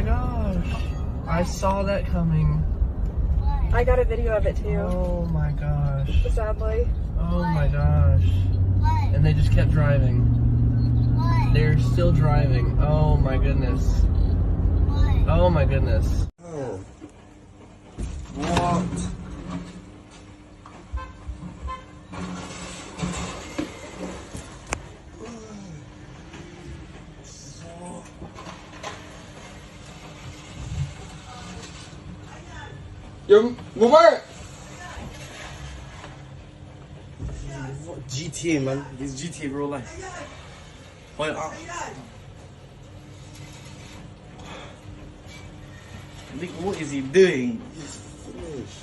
my gosh. I saw that coming. I got a video of it too. Oh my gosh. Sadly. Oh my gosh. And they just kept driving. They're still driving. Oh my goodness. Oh my goodness. Oh. What? Yo, Mubarak! GTA, man. This GTA real life. Why? Look, what is he doing? He's finished.